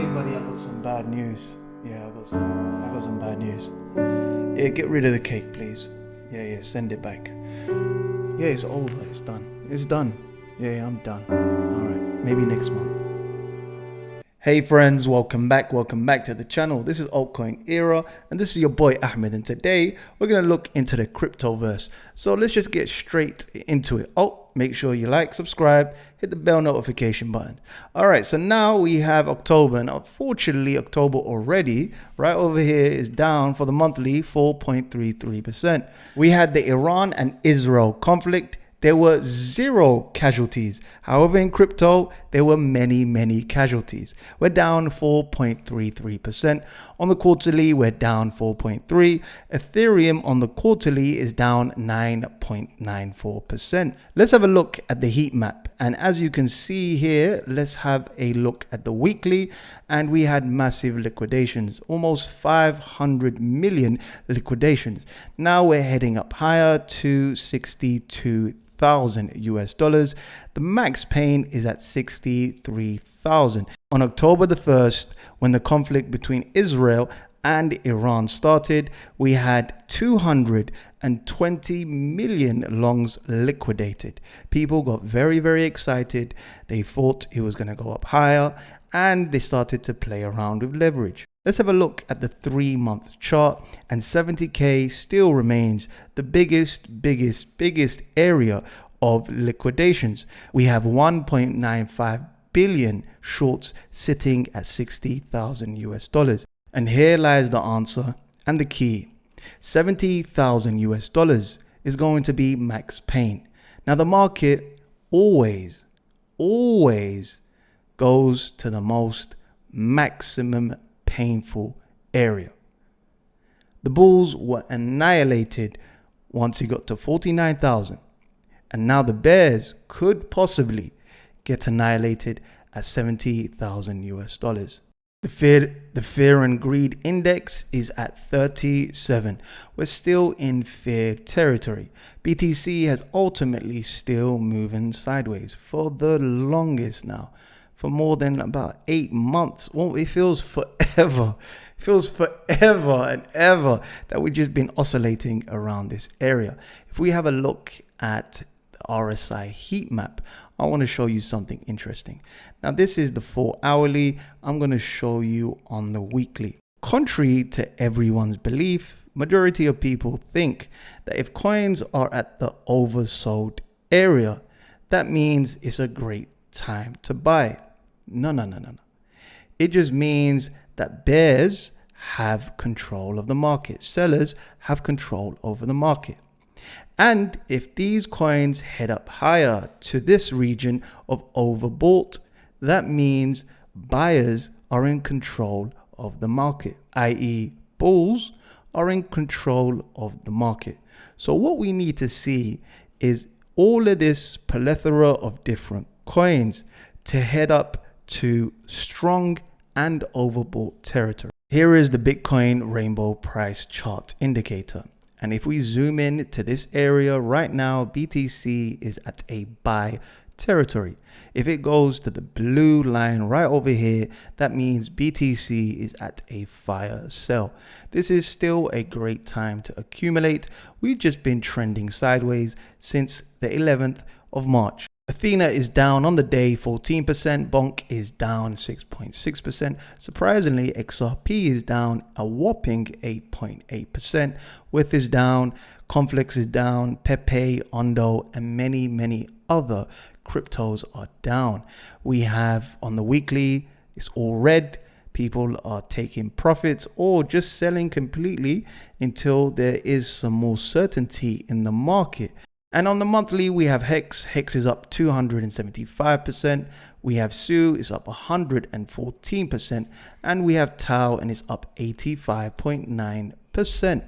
Hey buddy, I got some bad news. Yeah, I got some bad news. Yeah, get rid of the cake, please. Yeah, send it back. Yeah, it's over. It's done. It's done. Yeah, I'm done. All right, maybe next month. Hey friends, welcome back to the channel. This is Altcoin Era, and this is your boy Ahmed, and today we're going to look into the cryptoverse. So let's just get straight into it. Make sure you like, subscribe, hit the bell notification button. All right, so now we have October, and unfortunately October already right over here is down for the monthly 4.33%. We had the Iran and Israel conflict. There were 0 casualties. However, in crypto, there were many casualties. We're down 4.33%. On the quarterly, we're down 4.3. Ethereum on the quarterly is down 9.94%. Let's have a look at the heat map. And as you can see here, let's have a look at the weekly. And we had massive liquidations, almost 500 million liquidations. Now we're heading up higher to 62,000 US dollars. The max pain is at 63,000. On October the 1st, when the conflict between Israel and Iran started, we had 220 million longs liquidated. People got very excited. They thought it was going to go up higher, and they started to play around with leverage. Let's have a look at the 3-month chart, and 70K still remains the biggest area of liquidations. We have 1.95 billion shorts sitting at 60,000 US dollars. And here lies the answer and the key. 70,000 US dollars is going to be max pain. Now the market always goes to the most maximum painful area. The bulls were annihilated once he got to 49,000, and now the bears could possibly get annihilated at 70,000 US dollars. The fear and greed index is at 37. We're still in fear territory. BTC has ultimately still moving sideways for the longest now, for more than about 8 months. Well, it feels forever. It feels forever and ever that we've just been oscillating around this area. If we have a look at the RSI heat map, I want to show you something interesting. Now, this is the 4-hourly. I'm going to show you on the weekly. Contrary to everyone's belief, majority of people think that if coins are at the oversold area, that means it's a great time to buy. No. It just means that bears have control of the market. Sellers have control over the market. And if these coins head up higher to this region of overbought, that means buyers are in control of the market, i.e. bulls are in control of the market. So what we need to see is all of this plethora of different coins to head up to strong and overbought territory. Here is the Bitcoin rainbow price chart indicator. And if we zoom in to this area right now, BTC is at a buy territory. If it goes to the blue line right over here, that means BTC is at a fire sell. This is still a great time to accumulate. We've just been trending sideways since the 11th of March. Athena is down on the day 14%, Bonk is down 6.6%. Surprisingly, XRP is down a whopping 8.8%. With is down, Conflux is down, Pepe, Ondo, and many other cryptos are down. We have on the weekly, it's all red. People are taking profits or just selling completely until there is some more certainty in the market. And on the monthly, we have Hex. Hex is up 275%. We have Su is up 114%. And we have Tau and it's up 85.9%.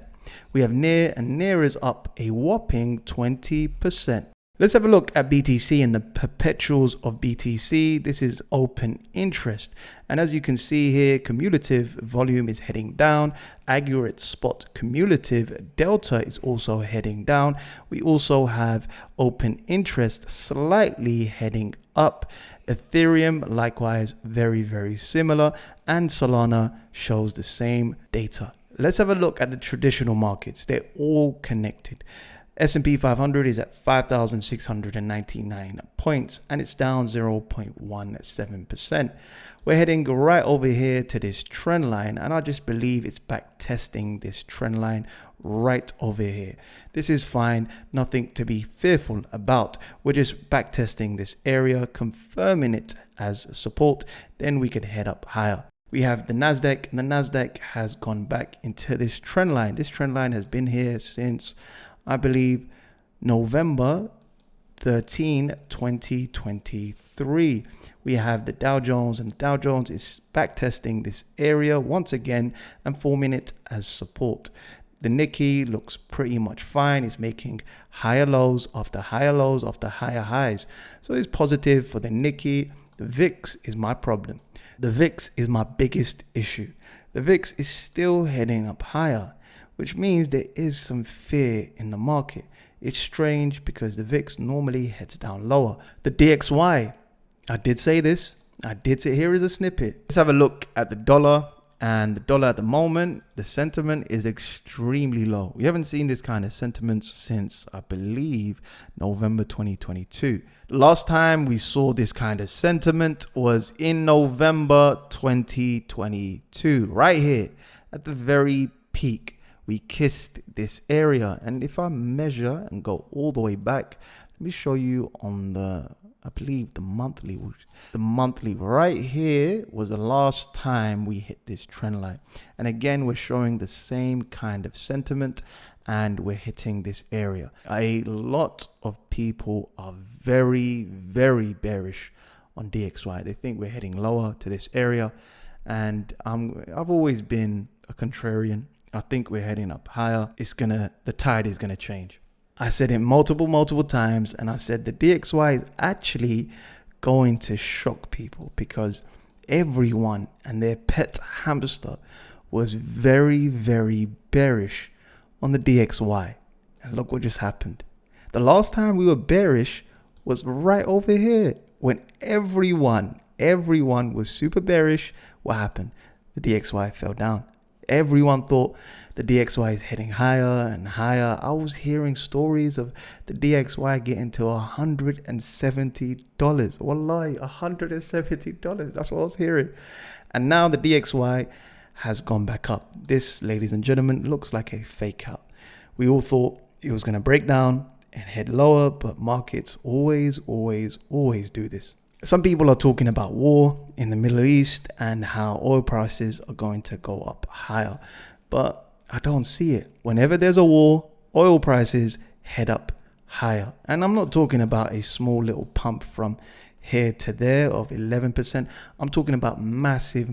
We have Near, and Near is up a whopping 20%. Let's have a look at BTC and the perpetuals of BTC. This is open interest. And as you can see here, cumulative volume is heading down. Accurate spot cumulative delta is also heading down. We also have open interest slightly heading up. Ethereum, likewise, very, very similar. And Solana shows the same data. Let's have a look at the traditional markets. They're all connected. S&P 500 is at 5,699 points and it's down 0.17%. We're heading right over here to this trend line, and I just believe it's back testing this trend line right over here. This is fine, nothing to be fearful about. We're just back testing this area, confirming it as support, then we can head up higher. We have the Nasdaq, and the Nasdaq has gone back into this trend line. This trend line has been here since, I believe, November 13, 2023. We have the Dow Jones, and the Dow Jones is back testing this area once again and forming it as support. The Nikkei looks pretty much fine. It's making higher lows after higher lows after higher highs. So it's positive for the Nikkei. The VIX is my problem. The VIX is my biggest issue. The VIX is still heading up higher, which means there is some fear in the market. It's strange because the VIX normally heads down lower. The DXY, I did say this. I did say, here is a snippet. Let's have a look at the dollar. And the dollar at the moment, the sentiment is extremely low. We haven't seen this kind of sentiment since, I believe, November 2022. The last time we saw this kind of sentiment was in November 2022, right here at the very peak. We kissed this area, and if I measure and go all the way back, let me show you on the, I believe the monthly right here was the last time we hit this trend line. And again, we're showing the same kind of sentiment and we're hitting this area. A lot of people are very, very bearish on DXY. They think we're heading lower to this area, and I've always been a contrarian. I think we're heading up higher. The tide is gonna change. I said it multiple times, and I said the DXY is actually going to shock people because everyone and their pet hamster was very, very bearish on the DXY. And look what just happened. The last time we were bearish was right over here when everyone was super bearish. What happened? The DXY fell down. Everyone thought the DXY is heading higher and higher. I was hearing stories of the DXY getting to $170. Wallahi, $170. That's what I was hearing. And now the DXY has gone back up. This, ladies and gentlemen, looks like a fake out. We all thought it was going to break down and head lower, but markets always do this. Some people are talking about war in the Middle East and how oil prices are going to go up higher, but I don't see it. Whenever there's a war, oil prices head up higher. And I'm not talking about a small little pump from here to there of 11%. I'm talking about massive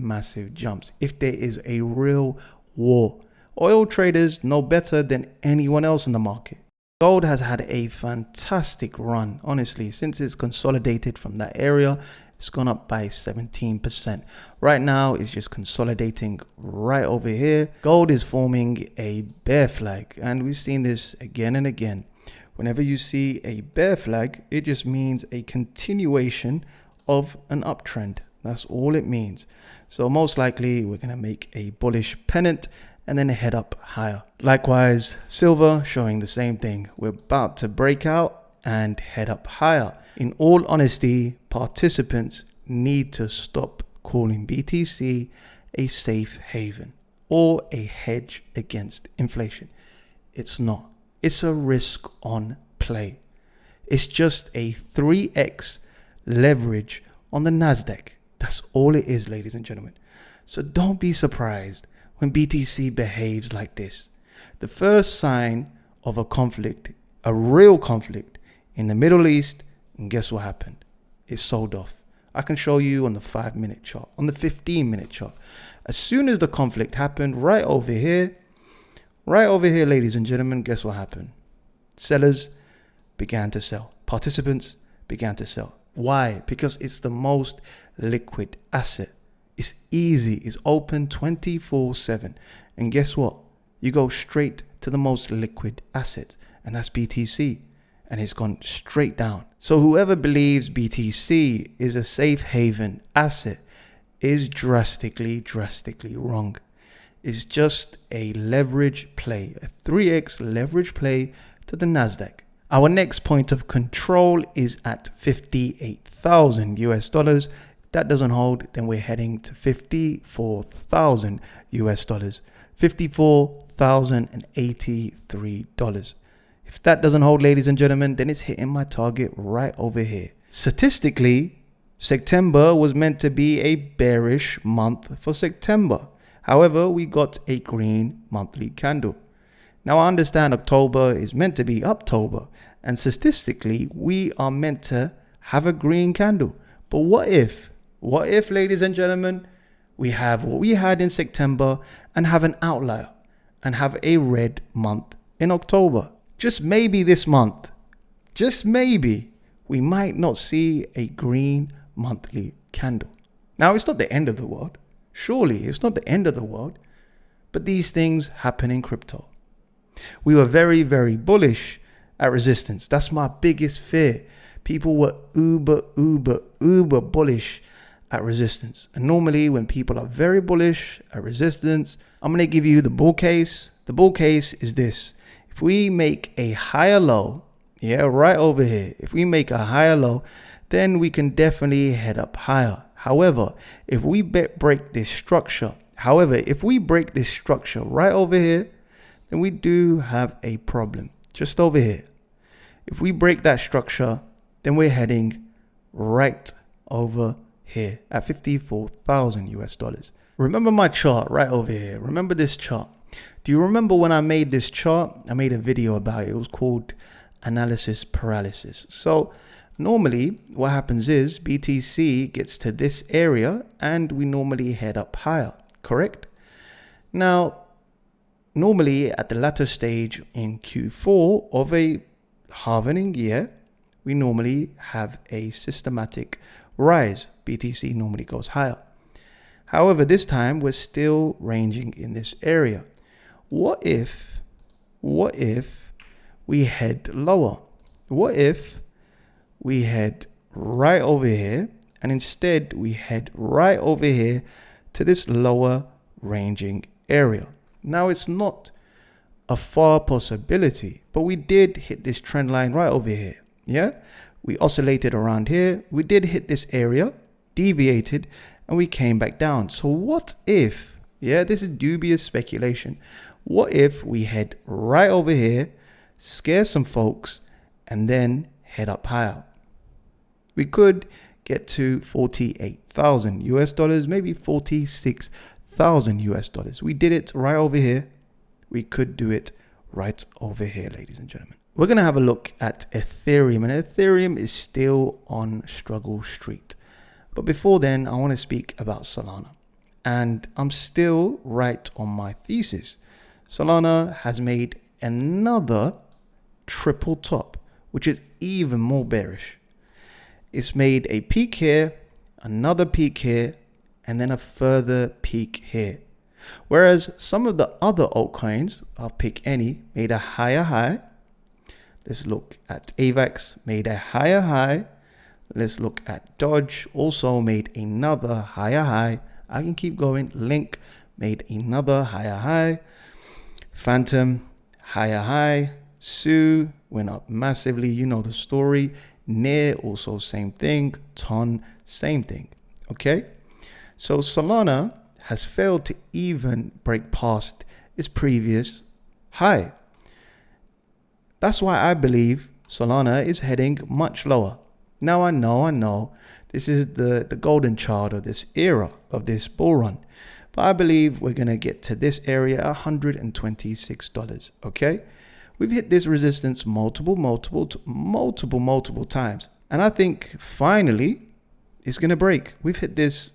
jumps. If there is a real war, oil traders know better than anyone else in the market. Gold has had a fantastic run, honestly, since it's consolidated from that area. It's gone up by 17%. Right now, it's just consolidating right over here. Gold is forming a bear flag, and we've seen this again and again. Whenever you see a bear flag, it just means a continuation of an uptrend. That's all it means. So most likely, we're going to make a bullish pennant and then head up higher. Likewise, silver showing the same thing. We're about to break out and head up higher. In all honesty, participants need to stop calling BTC a safe haven or a hedge against inflation. It's not. It's a risk on play. It's just a 3x leverage on the Nasdaq. That's all it is, ladies and gentlemen. So don't be surprised when BTC behaves like this. The first sign of a conflict, a real conflict in the Middle East, and guess what happened? It sold off. I can show you on the 5-minute chart, on the 15-minute chart. As soon as the conflict happened, right over here, ladies and gentlemen, guess what happened? Sellers began to sell. Participants began to sell. Why? Because it's the most liquid asset. It's easy. It's open 24/7. And guess what? You go straight to the most liquid asset, and that's BTC. and it's gone straight down. So whoever believes BTC is a safe haven asset is drastically wrong. It's just a leverage play, a 3x leverage play to the Nasdaq. Our next point of control is at 58,000 US dollars. If that doesn't hold, then we're heading to 54,000 US dollars, $54,083. If that doesn't hold, ladies and gentlemen, then it's hitting my target right over here. Statistically, September was meant to be a bearish month for September. However, we got a green monthly candle. Now I understand October is meant to be Uptober, and statistically we are meant to have a green candle. But what if, ladies and gentlemen, we have what we had in September and have an outlier and have a red month in October? Just maybe this month, just maybe, we might not see a green monthly candle. Now it's not the end of the world. Surely it's not the end of the world, but these things happen in crypto. We were very bullish at resistance. That's my biggest fear. People were uber bullish at resistance. And normally when people are very bullish at resistance, I'm going to give you the bull case. The bull case is this. If we make a higher low, right over here, if we make a higher low, then we can definitely head up higher. However, if we break this structure right over here, then we do have a problem just over here. If we break that structure, then we're heading right over here at 54,000 US dollars. Remember my chart right over here. Remember this chart. Do you remember when I made this chart? I made a video about it. It was called analysis paralysis. So normally what happens is BTC gets to this area and we normally head up higher, correct? Now, normally at the latter stage in Q4 of a halvening year, we normally have a systematic rise. BTC normally goes higher. However, this time we're still ranging in this area. What if we head lower? What if we head right over here and instead we head right over here to this lower ranging area? Now it's not a far possibility, but we did hit this trend line right over here. We oscillated around here, we did hit this area, deviated, and we came back down. So what if, this is dubious speculation, what if we head right over here, scare some folks, and then head up higher? We could get to 48,000 US dollars, maybe 46,000 US dollars. We did it right over here. We could do it right over here, ladies and gentlemen. We're going to have a look at Ethereum, and Ethereum is still on struggle street. But before then, I want to speak about Solana. And I'm still right on my thesis. Solana has made another triple top, which is even more bearish. It's made a peak here, another peak here, and then a further peak here. Whereas some of the other altcoins, I'll pick any, made a higher high. Let's look at AVAX, made a higher high. Let's look at Dodge, also made another higher high. I can keep going. Link made another higher high. Phantom, higher high. Sue went up massively. You know the story. Near, also same thing. Ton, same thing. Okay. So Solana has failed to even break past its previous high. That's why I believe Solana is heading much lower. Now I know this is the golden child of this era, of this bull run. But I believe we're going to get to this area at $126, okay? We've hit this resistance multiple times. And I think finally it's going to break. We've hit this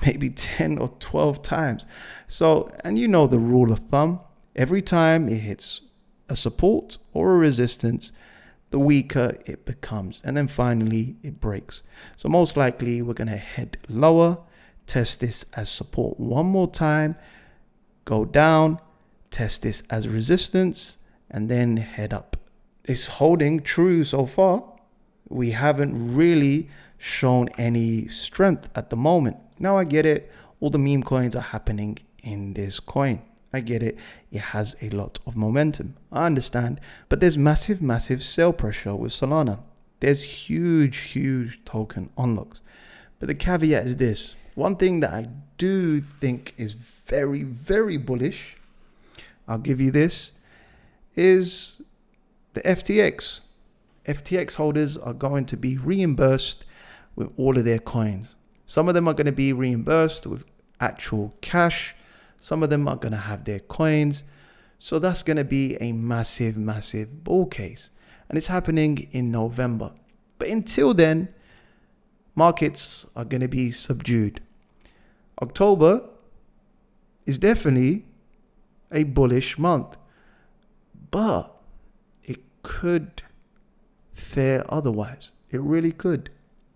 maybe 10 or 12 times. So, and you know the rule of thumb, every time it hits a support or a resistance, the weaker it becomes. And then finally it breaks. So most likely we're going to head lower, test this as support one more time, go down, test this as resistance, and then head up. it's holding true so far. We haven't really shown any strength at the moment. Now I get it. All the meme coins are happening in this coin. I get it. It has a lot of momentum. I understand. But there's massive sell pressure with Solana. There's huge token unlocks. But the caveat is this. One thing that I do think is very bullish, I'll give you this, is the FTX. FTX holders are going to be reimbursed with all of their coins. Some of them are going to be reimbursed with actual cash. Some of them are going to have their coins. So that's going to be a massive bull case. And it's happening in November. But until then, markets are going to be subdued. October is definitely a bullish month. But it could fare otherwise. It really could.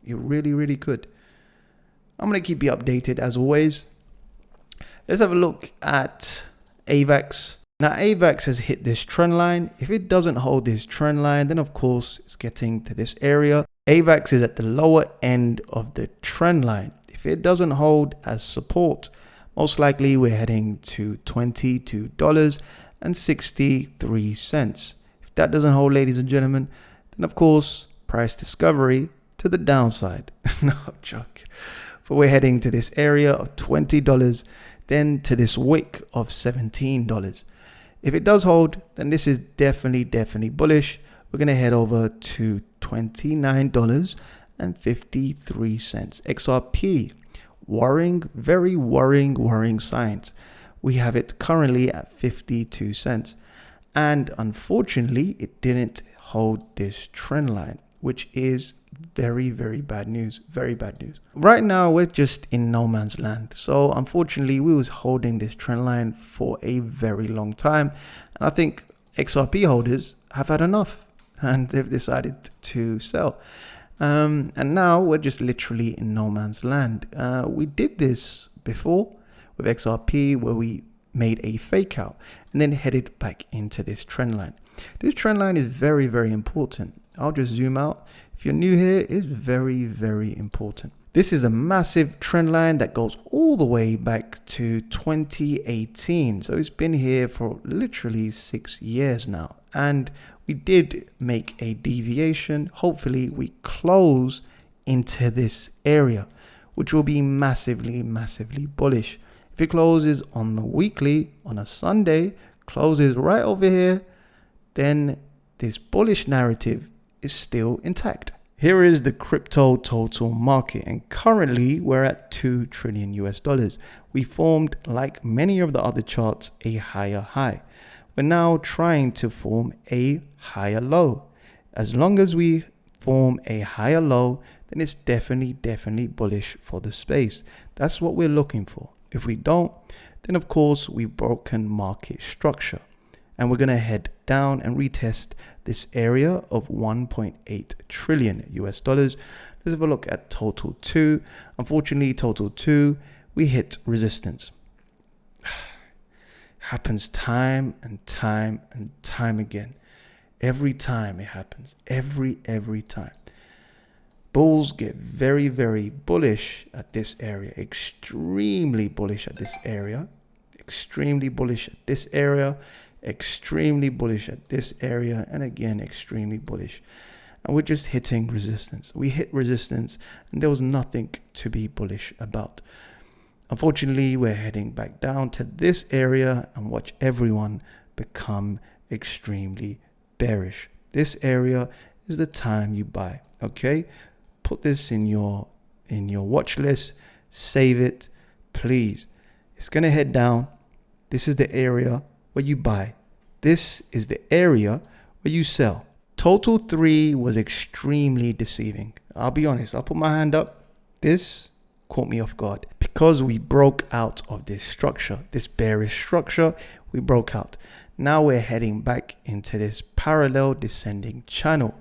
It really could. I'm going to keep you updated as always. Let's have a look at AVAX. Now AVAX has hit this trend line. If it doesn't hold this trend line, then of course it's getting to this area. AVAX is at the lower end of the trend line. If it doesn't hold as support, most likely we're heading to $22.63. If that doesn't hold, ladies and gentlemen, then of course price discovery to the downside. No, I'm joking. But we're heading to this area of $20, then to this wick of $17. If it does hold, then this is definitely bullish. We're going to head over to $29.53. XRP, very worrying signs. We have it currently at 52 cents. And unfortunately, it didn't hold this trend line, which is very bad news. Very bad news. Right now, we're just in no man's land. So unfortunately, we was holding this trend line for a very long time. And I think XRP holders have had enough and they've decided to sell. And now we're just literally in no man's land. We did this before with XRP where we made a fake out and then headed back into this trend line. This trend line is very important. I'll just zoom out. If you're new here, it's very important. This is a massive trend line that goes all the way back to 2018. So it's been here for literally 6 years now. And we did make a deviation. Hopefully we close into this area, which will be massively bullish. If it closes on the weekly, on a Sunday, closes right over here, then this bullish narrative is still intact. Here is the crypto total market, and currently we're at $2 trillion. We formed, like many of the other charts, a higher high. We're now trying to form a higher low. As long as we form a higher low, then it's definitely bullish for the space. That's what we're looking for. If we don't, then of course we've broken market structure. And we're going to head down and retest this area of $1.8 trillion. Let's have a look at total 2. Unfortunately, total 2, we hit resistance. Happens time and time again. Every time it happens. Every time. Bulls get very bullish at this area. Extremely bullish at this area. Extremely bullish at this area. Extremely bullish at this area, and again extremely bullish, and we're just hitting resistance. We hit resistance and there was nothing to be bullish about. Unfortunately, we're heading back down to this area, and watch everyone become extremely bearish. This area is the time you buy. Okay, put this in your watch list, save it please. It's gonna head down. This is the area where you buy. This is the area where you sell. Total 3 was extremely deceiving. I'll be honest, I'll put my hand up. This caught me off guard because we broke out of this structure, this bearish structure. We broke out. Now we're heading back into this parallel descending channel.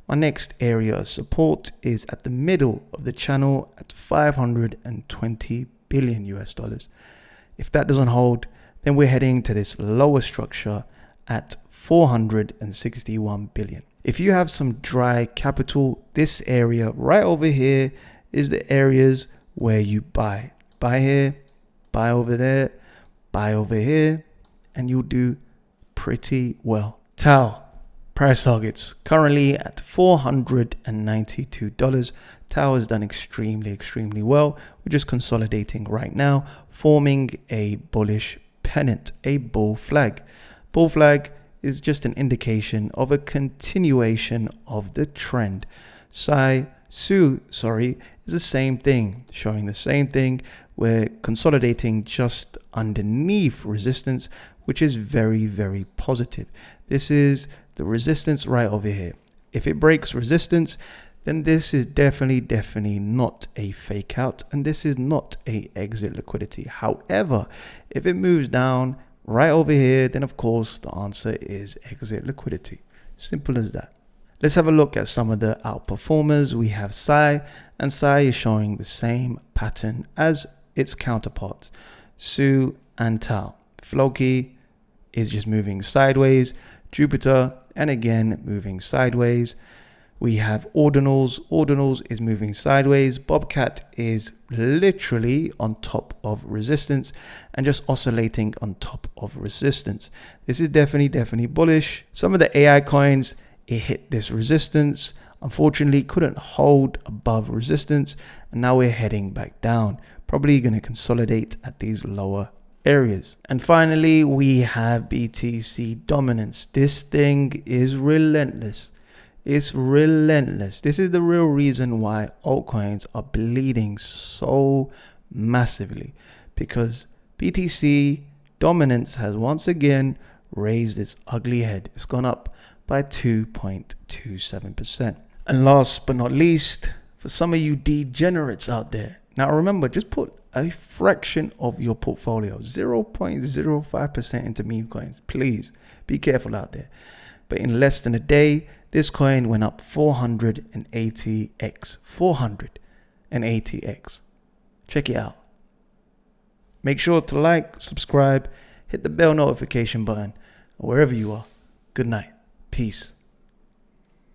My next area of support is at the middle of the channel at $520 billion. If that doesn't hold, then we're heading to this lower structure at 461 billion. If you have some dry capital, this area right over here is the areas where you buy. Buy here, buy over there, buy over here, and you'll do pretty well. TAO, price targets, currently at $492. TAO has done extremely well. We're just consolidating right now, forming a bullish pennant, a bull flag. Bull flag is just an indication of a continuation of the trend. Su is the same thing, showing the same thing. We're consolidating just underneath resistance, which is very positive. This is the resistance right over here. If it breaks resistance, then this is definitely not a fake out, and this is not a exit liquidity. However, if it moves down right over here, then of course the answer is exit liquidity. Simple as that. Let's have a look at some of the outperformers. We have SAI, and SAI is showing the same pattern as its counterparts, SU and TAO. Floki is just moving sideways. Jupiter, and again moving sideways. We have ordinals. Ordinals is moving sideways. Bobcat is literally on top of resistance and just oscillating on top of resistance. This is definitely bullish. Some of the AI coins, it hit this resistance. Unfortunately, couldn't hold above resistance. And now we're heading back down. Probably going to consolidate at these lower areas. And finally, we have BTC dominance. This thing is relentless. It's relentless. This is the real reason why altcoins are bleeding so massively, because BTC dominance has once again raised its ugly head. It's gone up by 2.27%. And last but not least, for some of you degenerates out there, now remember, just put a fraction of your portfolio, 0.05% into meme coins. Please be careful out there. But in less than a day, this coin went up 480x. 480x. Check it out. Make sure to like, subscribe, hit the bell notification button, wherever you are. Good night. Peace.